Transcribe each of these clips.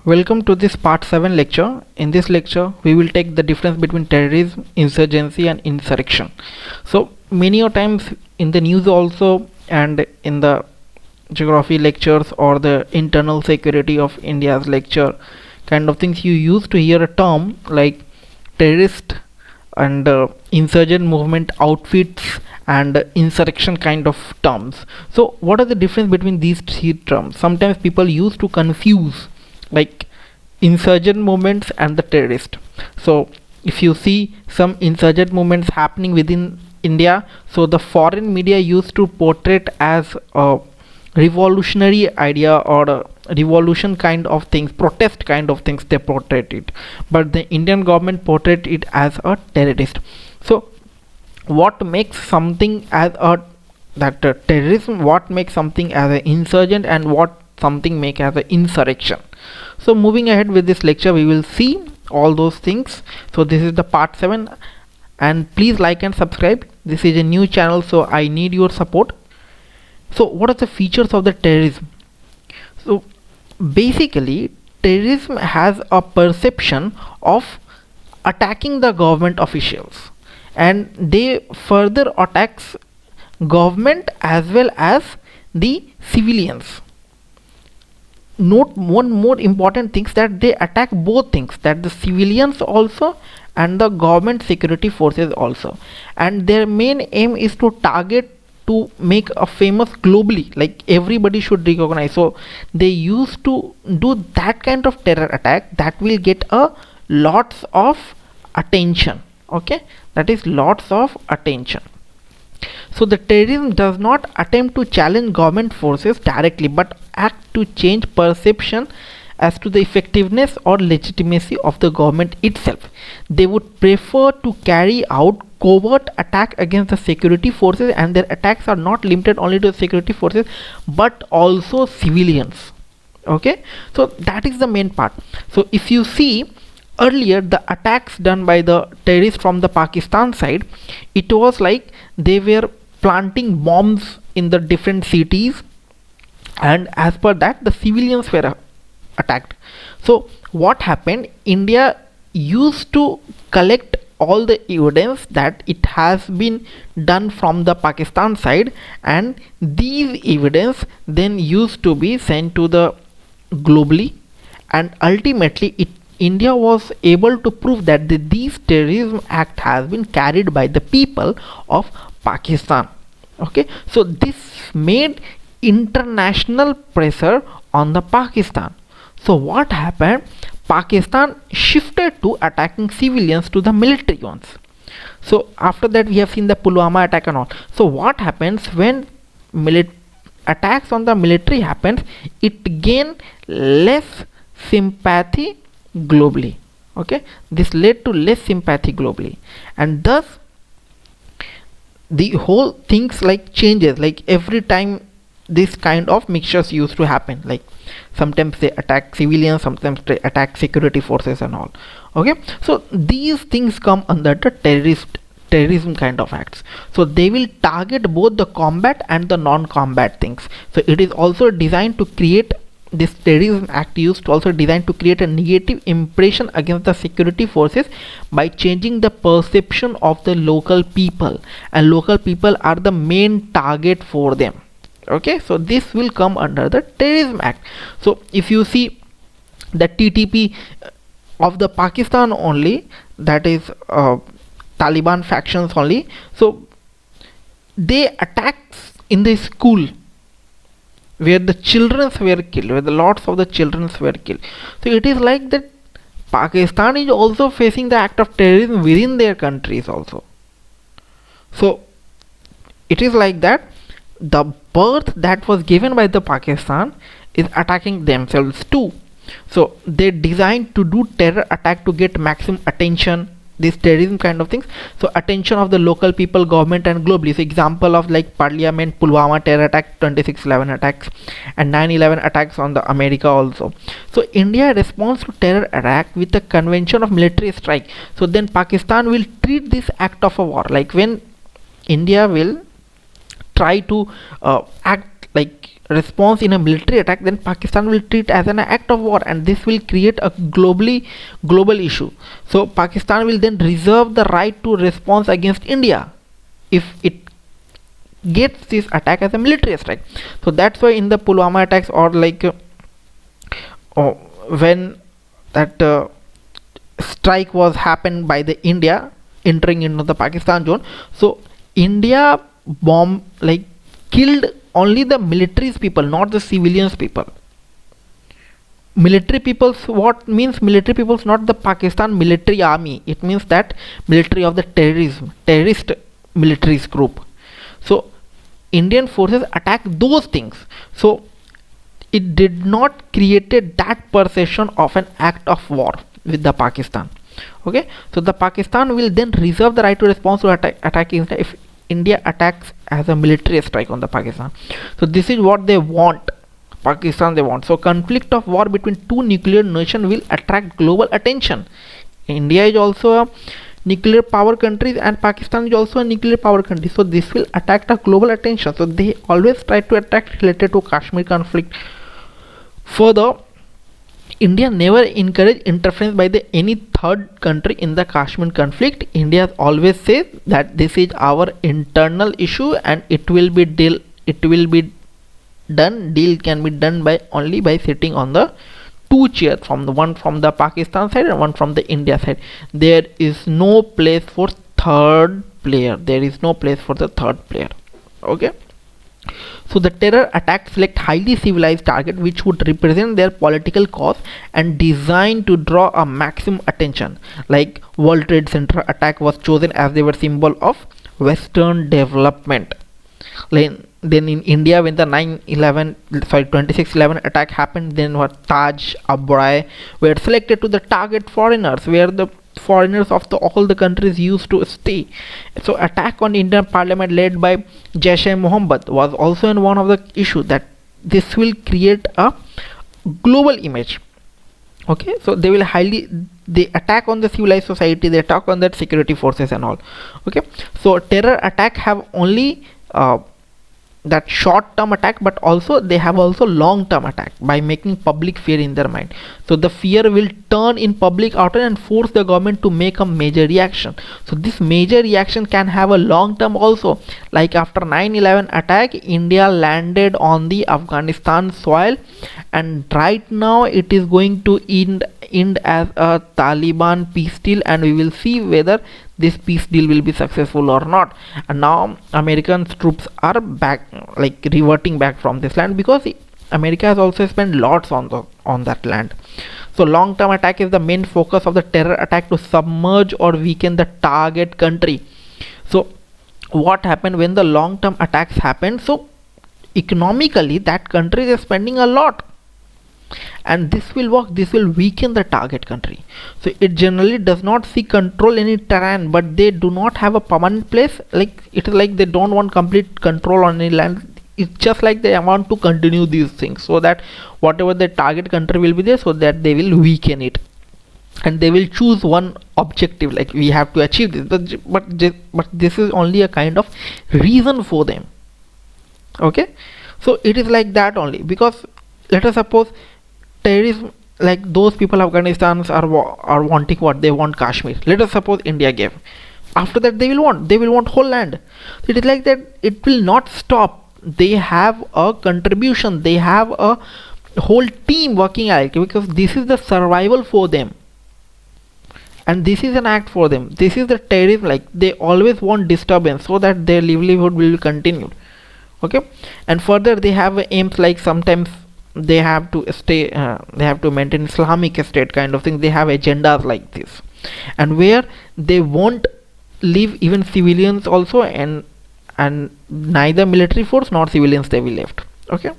Welcome to this part 7 lecture. In this lecture, we will take the difference between terrorism, insurgency and insurrection. So many a times in the news also and in the geography lectures or the internal security of India's lecture kind of things, you used to hear a term like terrorist and insurgent movement outfits and insurrection kind of terms. So what are the difference between these three terms? Sometimes people used to confuse like insurgent movements and the terrorist. So if you see some insurgent movements happening within India, so the foreign media used to portray it as a revolutionary idea or a revolution kind of things, protest kind of things they portrayed it, but the Indian government portrayed it as a terrorist. So what makes something as a terrorism, what makes something as an insurgent, and what something make as an insurrection? So moving ahead with this lecture, we will see all those things. So this is the part 7, and please like and subscribe. This is a new channel, so I need your support. So what are the features of the terrorism? So basically terrorism has a perception of attacking the government officials, and they further attacks government as well as the civilians. Note one more important things, that they attack both things, that the civilians also and the government security forces also, and their main aim is to target to make a famous globally, like everybody should recognize. So they used to do that kind of terror attack that will get a lots of attention. Okay, that is lots of attention. So the terrorism does not attempt to challenge government forces directly, but act to change perception as to the effectiveness or legitimacy of the government itself. They would prefer to carry out covert attack against the security forces, and their attacks are not limited only to the security forces but also civilians. Okay, so that is the main part. So if you see earlier the attacks done by the terrorists from the Pakistan side, it was like they were planting bombs in the different cities, and as per that the civilians were attacked. So what happened, India used to collect all the evidence that it has been done from the Pakistan side, and these evidence then used to be sent to the globally, and ultimately India was able to prove that these terrorism act has been carried by the people of Pakistan. Okay, so this made international pressure on the Pakistan. So what happened, Pakistan shifted to attacking civilians to the military ones. So after that we have seen the Pulwama attack and all. So what happens when attacks on the military happens, it gain less sympathy globally. Okay, this led to less sympathy globally, and thus the whole things like changes, like every time this kind of mixtures used to happen, like sometimes they attack civilians, sometimes they attack security forces and all. Okay, so these things come under the terrorism kind of acts. So they will target both the combat and the non-combat things. So it is also designed to create, this terrorism act used also designed to create a negative impression against the security forces by changing the perception of the local people, and local people are the main target for them. Okay, so this will come under the terrorism act. So if you see the TTP of the Pakistan only, that is Taliban factions only, so they attacks in the school where the children were killed, where the lots of the children were killed. So it is like that Pakistan is also facing the act of terrorism within their countries also. So it is like that the birth that was given by the Pakistan is attacking themselves too. So they designed to do terror attack to get maximum attention, this terrorism kind of things. So attention of the local people, government and globally. So example of like Parliament, Pulwama terror attack, 26/11 attacks, and 9/11 attacks on the America also. So India responds to terror attack with the convention of military strike. So then Pakistan will treat this act of a war, like when India will try to act like response in a military attack, then Pakistan will treat as an act of war, and this will create a global issue. So Pakistan will then reserve the right to response against India if it gets this attack as a military strike. So that's why in the Pulwama attacks, or like when that strike was happened by the India entering into the Pakistan zone, so India bomb like killed only the military's people, not the civilians people. Military peoples, what means military peoples? Not the Pakistan military army, it means that military of the terrorist militaries group. So Indian forces attacked those things, so it did not created that perception of an act of war with the Pakistan. Okay, so the Pakistan will then reserve the right to respond to attack if India attacks as a military strike on the Pakistan. So this is what they want, Pakistan they want. So conflict of war between two nuclear nations will attract global attention. India is also a nuclear power country and Pakistan is also a nuclear power country, so this will attract a global attention. So they always try to attract related to Kashmir conflict. Further, India never encouraged interference by any third country in the Kashmir conflict. India always says that this is our internal issue and it will be deal can be done by only by sitting on the two chairs, from the one from the Pakistan side and one from the India side. There is no place for third player. Okay. So the terror attacks select highly civilized target which would represent their political cause and designed to draw a maximum attention. Like World Trade Center attack was chosen as they were symbol of Western development. Then in India, when the 26/11 attack happened, then what Taj, Abrai were selected to the target foreigners, where the foreigners of all the countries used to stay. So attack on Indian parliament led by Jaish-e-Mohammed was also in one of the issue, that this will create a global image. Okay, so they attack on the civilized society, they attack on that security forces and all. Okay, so terror attack have only that short term attack, but also they have also long term attack by making public fear in their mind. So the fear will turn in public outrage and force the government to make a major reaction. So this major reaction can have a long term also. Like after 9/11 attack, India landed on the Afghanistan soil, and right now it is going to end as a Taliban peace deal, and we will see whether this peace deal will be successful or not. And now American troops are back, like reverting back from this land, because America has also spent lots on that land. So long term attack is the main focus of the terror attack, to submerge or weaken the target country. So what happened when the long term attacks happen? So economically that country is spending a lot, and this will weaken the target country. So it generally does not see control any terrain, but they do not have a permanent place. Like it is like they don't want complete control on any land. It's just like they want to continue these things, so that whatever the target country will be there, so that they will weaken it, and they will choose one objective, like we have to achieve this, but this is only a kind of reason for them. Okay, so it is like that only, because let us suppose terrorism, like those people Afghanistan are wanting what they want, Kashmir. Let us suppose India gave. After that they will want whole land. So it is like that. It will not stop. They have a contribution. They have a whole team working at it, because this is the survival for them, and this is an act for them. This is the terrorism. Like they always want disturbance so that their livelihood will be continued. Okay, and further they have aims, like sometimes they have to stay they have to maintain Islamic state kind of thing. They have agendas like this, and where they won't leave even civilians also, and neither military force nor civilians they will left. Okay,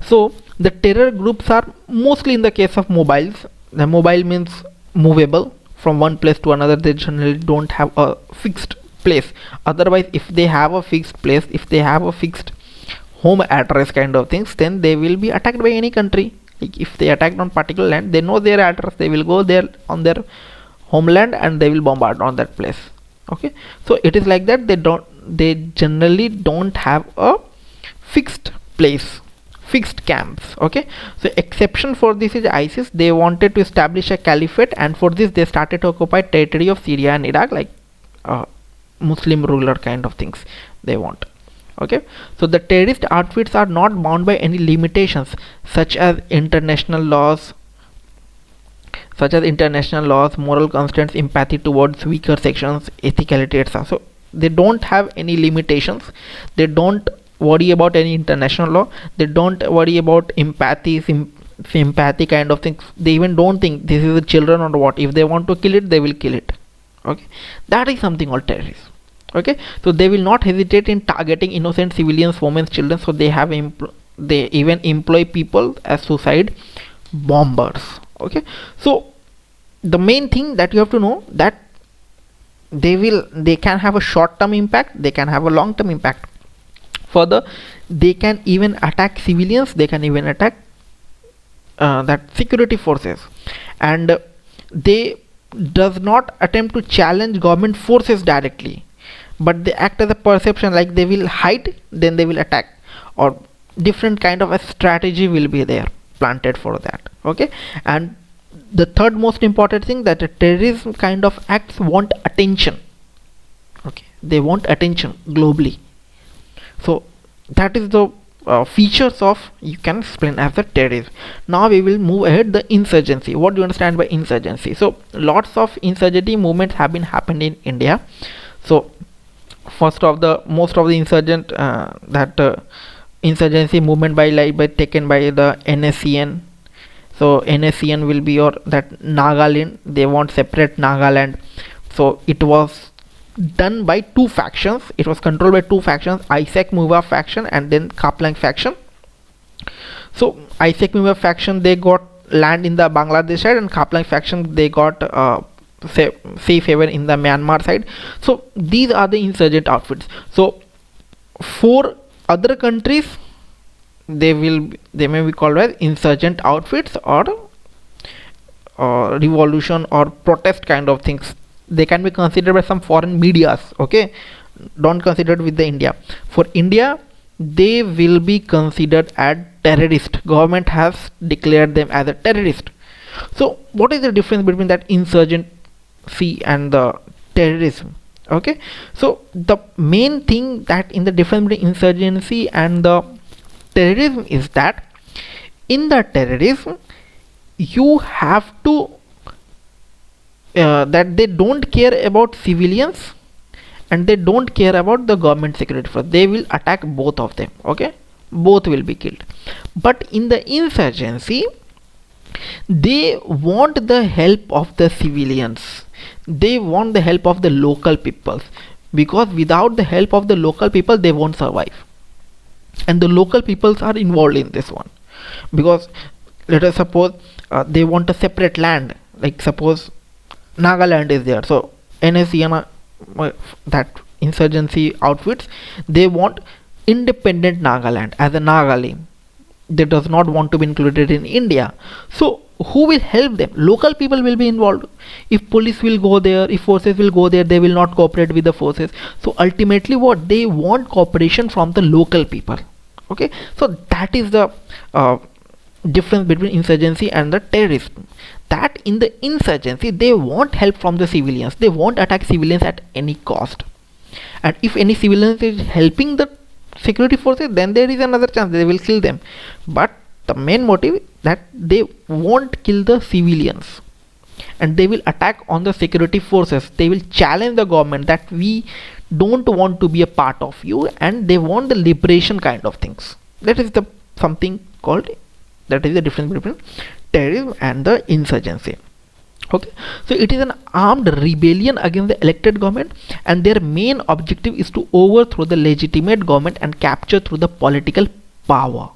so the terror groups are mostly, in the case of mobiles, the mobile means movable from one place to another. They generally don't have a fixed place. Otherwise, if they have a fixed place, if they have a fixed home address kind of things, then they will be attacked by any country. Like if they attacked on particular land, they know their address, they will go there on their homeland and they will bombard on that place. Okay, so it is like that. They generally don't have a fixed place, fixed camps. Okay, so exception for this is ISIS. They wanted to establish a caliphate, and for this they started to occupy territory of Syria and Iraq, like Muslim ruler kind of things they want. Okay, so the terrorist outfits are not bound by any limitations such as international laws, moral constraints, empathy towards weaker sections, ethicality, etc. So they don't have any limitations. They don't worry about any international law. They don't worry about empathy, sympathy kind of things. They even don't think this is a children or what. If they want to kill it, they will kill it. Okay, that is something called terrorism. Okay, so they will not hesitate in targeting innocent civilians, women, children. So they have they even employ people as suicide bombers. Okay, so the main thing that you have to know that they can have a short-term impact, they can have a long-term impact. Further, they can even attack civilians, they can even attack that security forces, and they does not attempt to challenge government forces directly, but they act as a perception, like they will hide, then they will attack, or different kind of a strategy will be there planted for that. Okay, and the third most important thing, that a terrorism kind of acts want attention. Okay, they want attention globally. So that is the features of, you can explain as a terrorism. Now we will move ahead the insurgency. What do you understand by insurgency? So lots of insurgency movements have been happened in India. So most of the insurgent insurgency movement by taken by the NSCN. So NSCN will be your that Nagaland. They want separate Nagaland. So it was done by two factions. It was controlled by two factions, Isaac Muba faction and then Kaplang faction. So Isaac Muba faction, they got land in the Bangladesh side, and Kaplang faction, they got safe haven in the Myanmar side. So these are the insurgent outfits. So for other countries, they may be called as insurgent outfits or revolution or protest kind of things. They can be considered by some foreign medias. Okay, don't consider it with the India. For India, they will be considered as terrorist. Government has declared them as a terrorist. So what is the difference between that insurgency and the terrorism? Okay, so the main thing that in the difference between insurgency and the terrorism is that in the terrorism you have to that they don't care about civilians and they don't care about the government security force. They will attack both of them. Okay, both will be killed. But in the insurgency, they want the help of the civilians. They want the help of the local peoples, because without the help of the local people they won't survive, and the local peoples are involved in this one. Because let us suppose they want a separate land, like suppose Nagaland is there. So NSCN, that insurgency outfits, they want independent Nagaland as a Nagaland. They does not want to be included in India. So who will help them? Local people will be involved. If police will go there, if forces will go there, they will not cooperate with the forces. So ultimately what they want, cooperation from the local people. Okay, so that is the difference between insurgency and the terrorism. That in the insurgency they want help from the civilians. They won't attack civilians at any cost, and if any civilians is helping the security forces, then there is another chance they will kill them. But the main motive that they won't kill the civilians, and they will attack on the security forces. They will challenge the government that we don't want to be a part of you, and they want the liberation kind of things. That is the something called, that is the difference between terrorism and the insurgency. Okay, so it is an armed rebellion against the elected government, and their main objective is to overthrow the legitimate government and capture through the political power.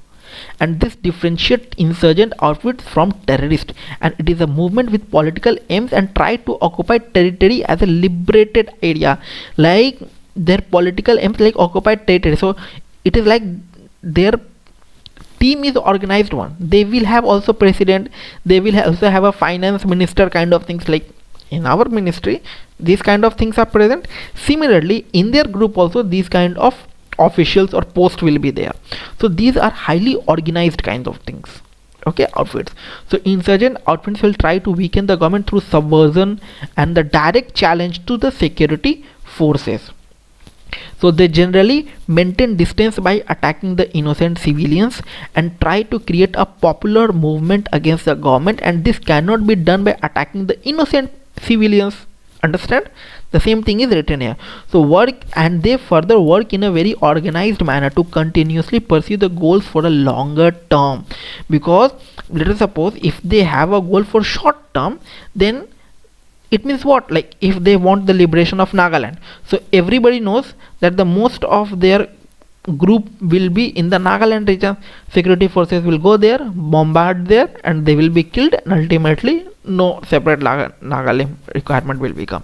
And this differentiates insurgent outfits from terrorist, and it is a movement with political aims and try to occupy territory as a liberated area, like their political aims like occupied territory. So it is like their team is organized one. They will have also president, they will also have a finance minister kind of things, like in our ministry these kind of things are present. Similarly in their group also these kind of officials or posts will be there. So these are highly organized kind of things. Okay, outfits. So insurgent outfits will try to weaken the government through subversion and the direct challenge to the security forces. So they generally maintain distance by attacking the innocent civilians and try to create a popular movement against the government, and this cannot be done by attacking the innocent civilians. Understand? The same thing is written here. So they further work in a very organized manner to continuously pursue the goals for a longer term, because let us suppose if they have a goal for short term, then it means what? Like if they want the liberation of Nagaland, so everybody knows that the most of their group will be in the Nagaland region. Security forces will go there, bombard there, and they will be killed, and ultimately no separate Nagaland requirement will become.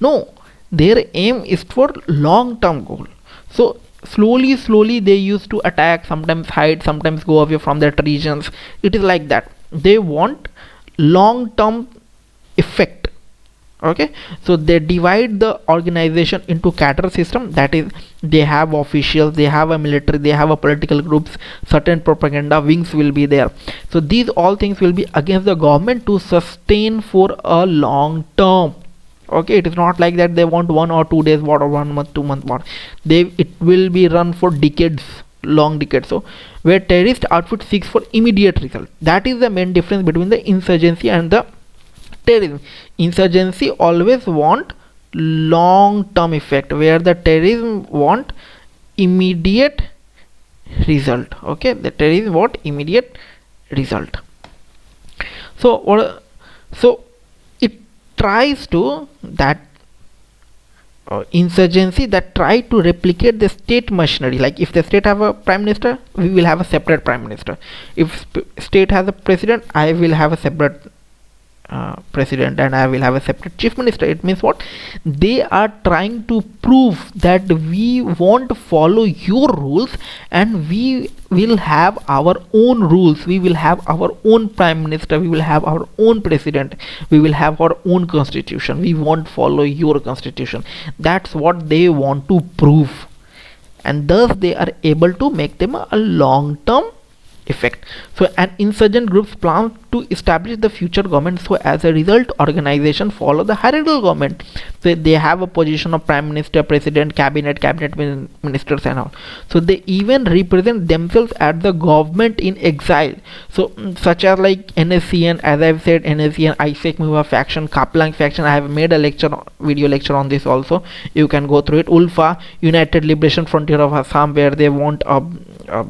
No, their aim is for long term goal. So slowly they used to attack, sometimes hide, sometimes go away from their regions. It is like that. They want long term effect. Okay, so they divide the organization into cadre system, that is they have officials, they have a military, they have a political groups, certain propaganda wings will be there. So these all things will be against the government to sustain for a long term. Okay, it is not like that they want 1 or 2 days war or 1 month 2 month war. It will be run for decades, long decades. So where terrorist outfit seeks for immediate result, that is the main difference between the insurgency and the terrorism. Insurgency always want long term effect, where the terrorism want immediate result. Okay, the terrorism want immediate result. So it tries to that insurgency that try to replicate the state machinery. Like if the state have a prime minister, we will have a separate prime minister. If state has a president, I will have a separate president, and I will have a separate chief minister. It means what? They are trying to prove that we won't follow your rules, and we will have our own rules. We will have our own prime minister, we will have our own president, we will have our own constitution. We won't follow your constitution. That's what they want to prove, and thus they are able to make them a long term effect. So an insurgent groups plan to establish the future government, so as a result organization follow the hierarchical government. So they have a position of prime minister, president, cabinet ministers and all. So they even represent themselves as the government in exile. So such as like NSCN, as I've said, NSCN, ISEC Muva faction, Kaplang faction. I have made a video lecture on this also, you can go through it. ULFA, United Liberation Frontier of Assam, where they want a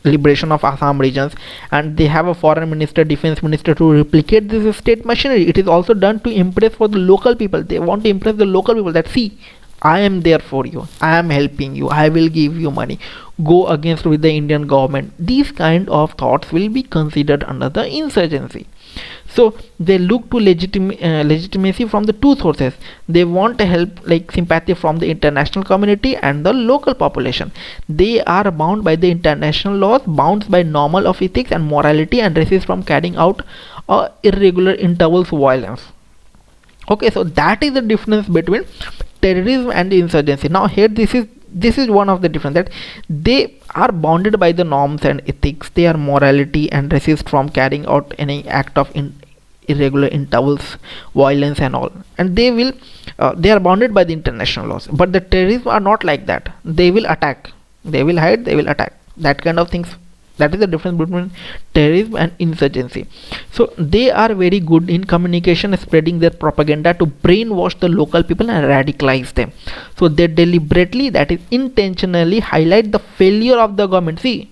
liberation of Assam regions, and they have a foreign minister, defense minister to replicate this state machinery. It is also done to impress for the local people. They want to impress the local people that see, I am there for you, I am helping you, I will give you money, go against with the Indian government. These kind of thoughts will be considered under the insurgency. So they look to legitimacy from the two sources. They want help, like sympathy from the international community and the local population. They are bound by the international laws, bound by normal of ethics and morality, and resist from carrying out irregular intervals of violence. Okay, so that is the difference between terrorism and insurgency. Now here this is one of the difference, that they are bounded by the norms and ethics, they are morality, and resist from carrying out any act of irregular intervals, violence and all, and they are bounded by the international laws. But the terrorists are not like that. They will attack, they will hide, they will attack, that kind of things. That is the difference between terrorism and insurgency. So they are very good in communication, spreading their propaganda to brainwash the local people and radicalize them. So they deliberately, that is intentionally, highlight the failure of the government. See,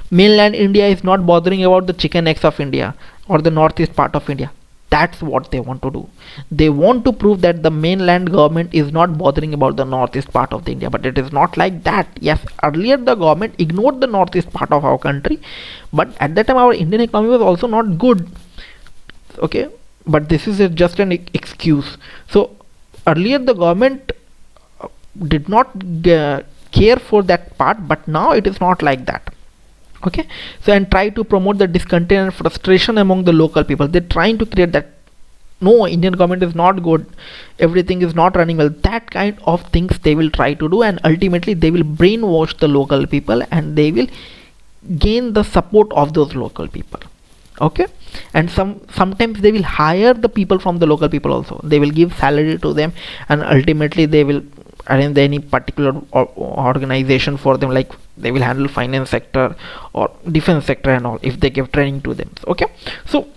mainland India is not bothering about the chicken eggs of India or the northeast part of India. That's what they want to do. They want to prove that the mainland government is not bothering about the northeast part of the India, but it is not like that. Yes, earlier the government ignored the northeast part of our country, but at that time our Indian economy was also not good. Okay, but this is just an excuse. So earlier the government did not care for that part, but now it is not like that. Okay, so and try to promote the discontent and frustration among the local people. They're trying to create that no, Indian government is not good, everything is not running well, that kind of things they will try to do, and ultimately they will brainwash the local people and they will gain the support of those local people. Okay, and sometimes they will hire the people from the local people also, they will give salary to them, and ultimately they will arrange any particular organization for them, like they will handle finance sector or defense sector and all, if they give training to them. Okay, so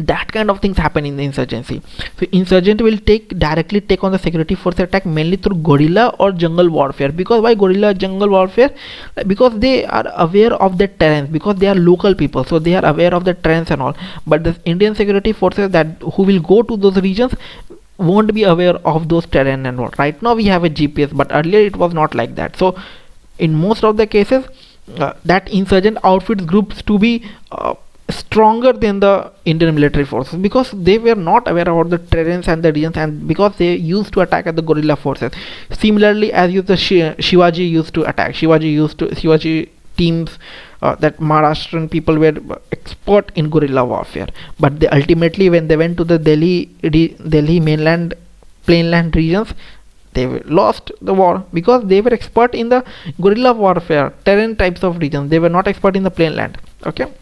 that kind of things happen in the insurgency. So insurgent will directly take on the security force attack mainly through guerrilla or jungle warfare. Because why guerrilla jungle warfare? Because they are aware of the terrain, because they are local people, so they are aware of the terrains and all. But the Indian security forces that who will go to those regions won't be aware of those terrain and all. Right now we have a GPS, but earlier it was not like that. So in most of the cases that insurgent outfits groups to be stronger than the Indian military forces, because they were not aware about the terrains and the regions, and because they used to attack at the guerrilla forces. Similarly, as the Shivaji used to attack, Shivaji teams, that Maharashtrian people were expert in guerrilla warfare, but they ultimately, when they went to the Delhi mainland plainland regions, they lost the war, because they were expert in the guerrilla warfare terrain types of regions, they were not expert in the plainland. Okay,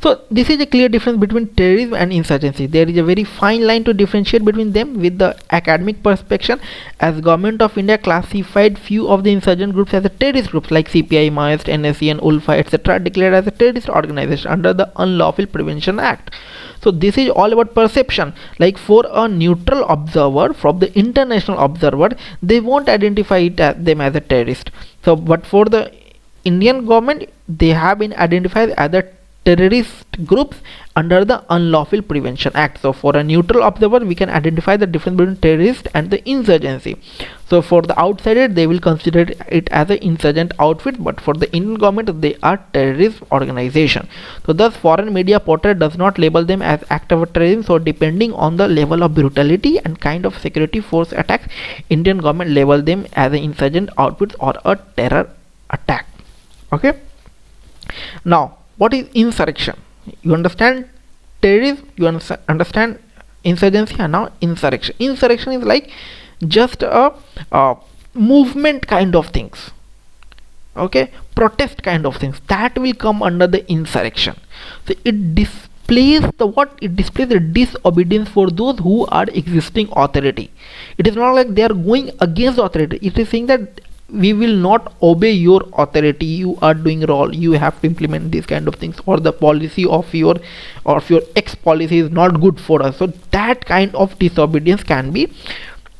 so this is a clear difference between terrorism and insurgency. There is a very fine line to differentiate between them with the academic perspective, as Government of India classified few of the insurgent groups as a terrorist groups like CPI, Maoist, NSE and ULFA etc. declared as a terrorist organization under the Unlawful Prevention Act. So this is all about perception. Like for a neutral observer, from the international observer, they won't identify them as a terrorist. So but for the Indian government, they have been identified as a terrorist groups under the Unlawful Prevention Act. So for a neutral observer, we can identify the difference between terrorist and the insurgency. So for the outsider, they will consider it as an insurgent outfit, but for the Indian government, they are terrorist organization. So thus foreign media portray does not label them as act of terrorism. So depending on the level of brutality and kind of security force attacks, Indian government label them as an insurgent outfit or a terror attack. Okay, now what is insurrection? You understand terrorism, you understand insurgency, and now insurrection. Insurrection is like just a movement kind of things. Okay, protest kind of things, that will come under the insurrection. So it displays it displays the disobedience for those who are existing authority. It is not like they are going against authority, it is saying that we will not obey your authority, you are doing wrong, you have to implement these kind of things, or the policy of your ex policy is not good for us. So that kind of disobedience can be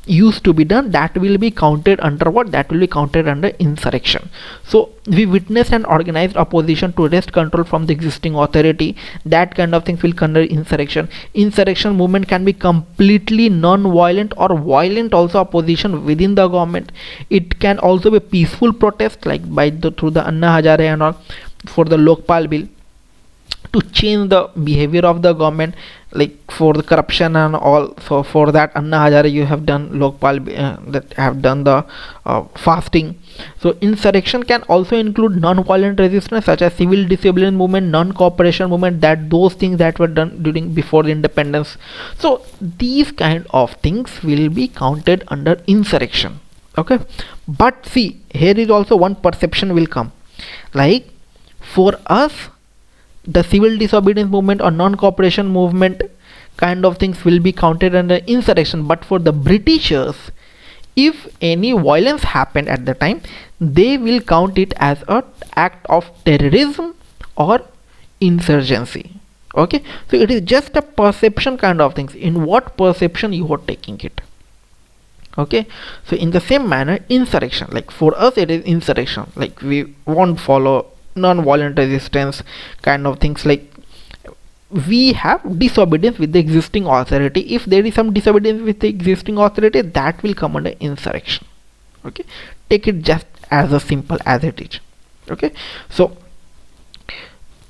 used to be done, that will be counted under what? That will be counted under insurrection. So we witnessed an organized opposition to wrest control from the existing authority, that kind of things will come under insurrection. Insurrection movement can be completely non-violent or violent also opposition within the government. It can also be peaceful protest, like through the Anna Hazare and all, for the Lokpal bill, to change the behavior of the government, like for the corruption and all. So for that Anna Hazare you have done Lokpal that have done the fasting. So insurrection can also include non-violent resistance such as civil disobedience movement, non-cooperation movement, that those things that were done before the independence. So these kind of things will be counted under insurrection. Okay, but see, here is also one perception will come, like for us the civil disobedience movement or non-cooperation movement kind of things will be counted under insurrection, but for the Britishers, if any violence happened at the time, they will count it as an act of terrorism or insurgency. Okay, so it is just a perception kind of things, in what perception you are taking it. Okay, so in the same manner, insurrection, like for us it is insurrection, like we won't follow non-violent resistance kind of things, like we have disobedience with the existing authority. If there is some disobedience with the existing authority, that will come under insurrection. Okay, take it just as a simple as it is. Okay, so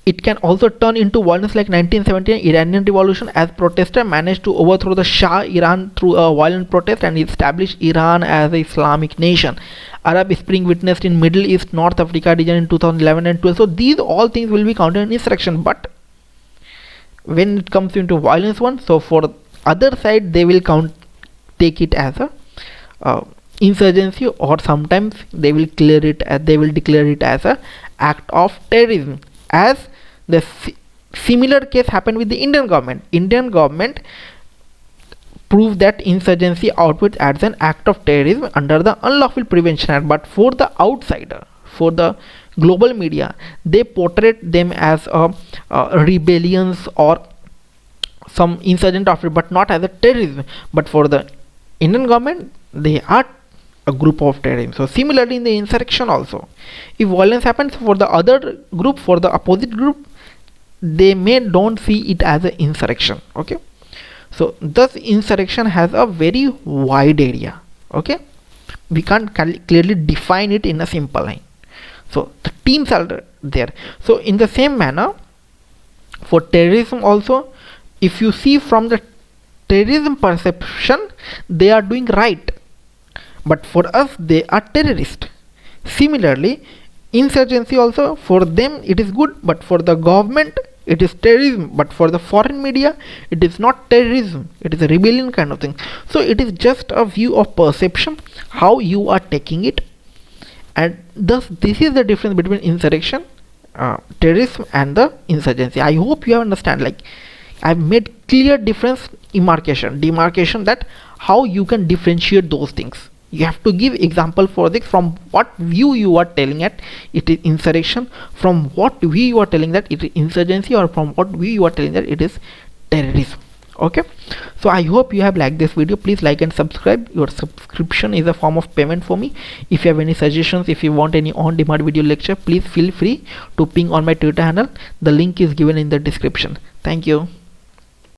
it can also turn into violence, like 1979 Iranian revolution, as protesters managed to overthrow the Shah Iran through a violent protest and establish Iran as an Islamic nation. Arab Spring witnessed in Middle East, North Africa region in 2011 and 12. So these all things will be counted in insurrection. But when it comes into violence one, so for other side they will take it as a insurgency, or sometimes they will declare it as a act of terrorism, as the similar case happened with the Indian government proved that insurgency outputs as an act of terrorism under the Unlawful Prevention Act. But for the outsider, for the global media, they portrayed them as a rebellions or some insurgent outfit, but not as a terrorism. But for the Indian government, they are a group of terrorism. So similarly in the insurrection also, if violence happens for the other group, for the opposite group, they don't see it as an insurrection. Okay, so thus insurrection has a very wide area. Okay, we can't clearly define it in a simple line. So the teams are there. So in the same manner, for terrorism also, if you see from the terrorism perception, they are doing right, but for us they are terrorist. Similarly, insurgency also, for them it is good, but for the government it is terrorism. But for the foreign media, it is not terrorism, it is a rebellion kind of thing. So it is just a view of perception, how you are taking it. And thus this is the difference between insurrection, terrorism and the insurgency. I hope you understand. Like, I've made clear difference, demarcation, that how you can differentiate those things. You have to give example for this, from what view you are telling that it is insurrection, from what view you are telling that it is insurgency, or from what view you are telling that it is terrorism. Okay, so I hope you have liked this video. Please like and subscribe. Your subscription is a form of payment for me. If you have any suggestions, if you want any on-demand video lecture, please feel free to ping on my Twitter handle. The link is given in the description. Thank you.